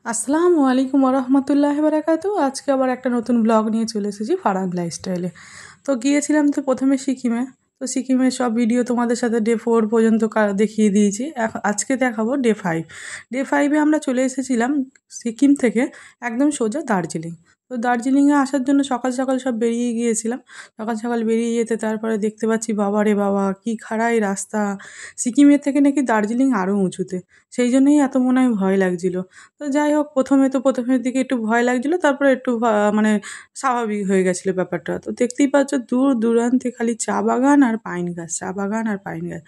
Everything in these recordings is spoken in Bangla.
আসসালামু আলাইকুম রহমতুল্লাহ বারাকাতু। আজকে আবার একটা নতুন ব্লগ নিয়ে চলে এসেছি ফারহান লাইফস্টাইলে। তো গিয়েছিলাম তো প্রথমে সিকিমে। তো সিকিমের সব ভিডিও তোমাদের সাথে ডে 4 পর্যন্ত দেখিয়ে দিয়েছি। আজকে দেখাবো ডে 5। ডে 5-এ আমরা চলে এসেছিলাম সিকিম থেকে একদম সোজা দার্জিলিং। তো দার্জিলিংয়ে আসার জন্য সকাল সকাল সব বেরিয়ে গিয়েছিলাম। সকাল সকাল বেরিয়ে যেতে তারপরে দেখতে পাচ্ছি বাবা রে বাবা কী খাড়াই রাস্তা। সিকিমের থেকে নাকি দার্জিলিং আরও উঁচুতে, সেই জন্যই এত মনে হয় ভয় লাগছিল। তো যাই হোক প্রথমের দিকে একটু ভয় লাগছিলো, তারপরে একটু মানে স্বাভাবিক হয়ে গেছিলো ব্যাপারটা। তো দেখতেই পাচ্ছ দূর দূরান্তে খালি চা বাগান আর পাইন গাছ, চা বাগান আর পাইন গাছ।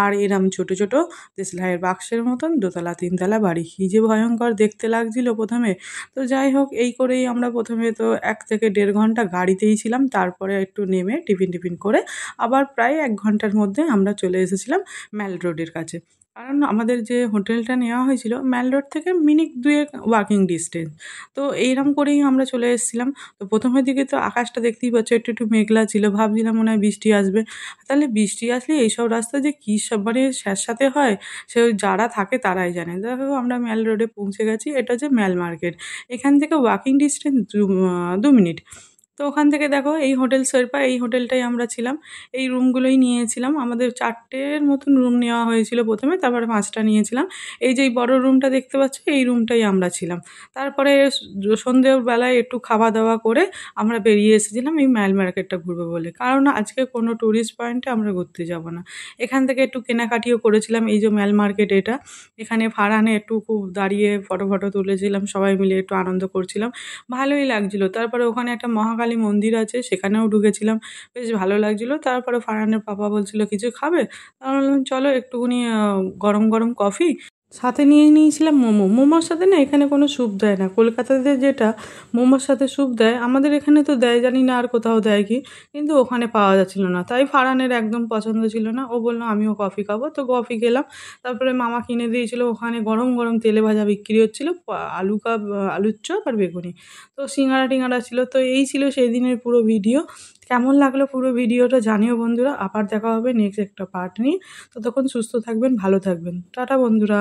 আর এরম ছোট ছোট দেশলাইয়ের বাক্সের মতন দোতলা তিনতলা বাড়ি, কী যে ভয়ঙ্কর দেখতে লাগছিলো প্রথমে। তো যাই হোক এই করেই আমরা প্রথমে তো 1 থেকে 1.5 ঘন্টা গাড়িতেই ছিলাম। তারপরে একটু নেমে টিফিন করে আবার প্রায় 1 ঘন্টার মধ্যে আমরা চলে এসেছিলাম ম্যাল রোডের কাছে। কারণ আমাদের যে হোটেলটা নেওয়া হয়েছিল ম্যাল রোড থেকে মিনিট 2 ওয়াকিং ডিস্টেন্স। তো এইরকম করেই আমরা চলে এসেছিলাম। তো প্রথমের দিকে তো আকাশটা দেখতেই পাচ্ছ একটু একটু মেঘলা ছিল, ভাবছিলাম মনে হয় বৃষ্টি আসবে। তাহলে বৃষ্টি আসলে এইসব রাস্তা যে কী সব মানে স্যাঁতস্যাঁতে হয়, সে যারা থাকে তারাই জানে। দেখো আমরা ম্যাল রোডে পৌঁছে গেছি, এটা হচ্ছে ম্যাল মার্কেট। এখান থেকে ওয়াকিং ডিস্টেন্স 2 মিনিট। তো ওখান থেকে দেখো এই হোটেল শেরপা, এই হোটেলটাই আমরা ছিলাম। এই রুমগুলোই নিয়েছিলাম, আমাদের 4টের মতন রুম নেওয়া হয়েছিল প্রথমে, তারপরে 5টা নিয়েছিলাম। এই যে এই বড় রুমটা দেখতে পাচ্ছ এই রুমটাই আমরা ছিলাম। তারপরে সন্ধ্যেবেলায় একটু খাওয়া দাওয়া করে আমরা বেরিয়ে এসেছিলাম এই ম্যাল মার্কেটটা ঘুরবো বলে, কারণ আজকে কোনো ট্যুরিস্ট পয়েন্টে আমরা ঘুরতে যাব না। এখান থেকে একটু কেনাকাটিও করেছিলাম। এই যে ম্যাল মার্কেট এটা, এখানে ফারহানে একটু খুব দাঁড়িয়ে ফটো তুলেছিলাম, সবাই মিলে একটু আনন্দ করছিলাম, ভালোই লাগছিল। তারপরে ওখানে একটা মহাকালী মন্দির আছে, সেখানেও ঢুকেছিলাম, বেশ ভালো লাগছিল। তারপরে ফারহানের পাপা বলছিল কিছু খাবে, আমি বললাম চলো একটুখানি গরম গরম কফি সাথে নিয়ে নিয়েছিলাম। মোমোর সাথে না এখানে কোনো স্যুপ দেয় না, কলকাতাতে যেটা মোমোর সাথে স্যুপ দেয় আমাদের এখানে তো দেয়, জানি না আর কোথাও দেয় কি, কিন্তু ওখানে পাওয়া যাচ্ছিল না। তাই ফারহানের একদম পছন্দ ছিল না, ও বললো আমিও কফি খাবো। তো কফি খেলাম। তারপরে মামা কিনে দিয়েছিল, ওখানে গরম গরম তেলে ভাজা বিক্রি হচ্ছিলো, আলুর চপ আর বেগুনি। তো সিঙ্গারা টিঙ্গারা ছিল। তো এই ছিল সেই দিনের পুরো ভিডিও। কেমন লাগলো পুরো ভিডিওটা জানিও বন্ধুরা। আবার দেখা হবে নেক্সট একটা পার্ট নিয়ে। ততক্ষণ সুস্থ থাকবেন, ভালো থাকবেন। টাটা বন্ধুরা।